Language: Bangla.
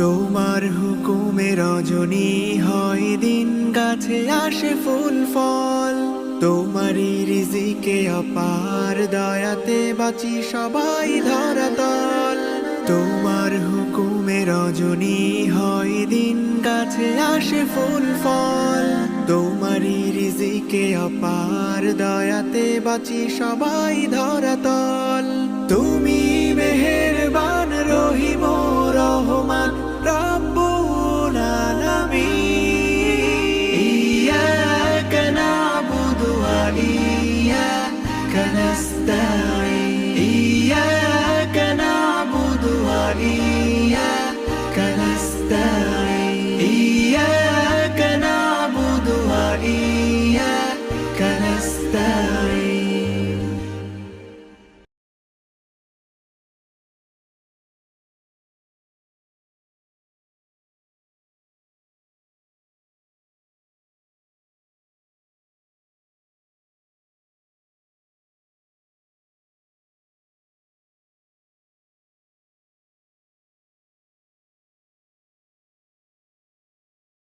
তোমার হুকুমে রজনী হয় দিন, গাছে আসে ফুল ফল। তোমারই রিজিকে অপার, দয়াতে বাঁচি সবাই ধরাতল। তোমার হুকুমে রজনী হয় দিন, গাছে আসে ফুল ফল। তোমারই রিজিকে অপার, দয়াতে বাঁচি সবাই ধরাতল। তুমি মেহেরবান রহিম রহমান,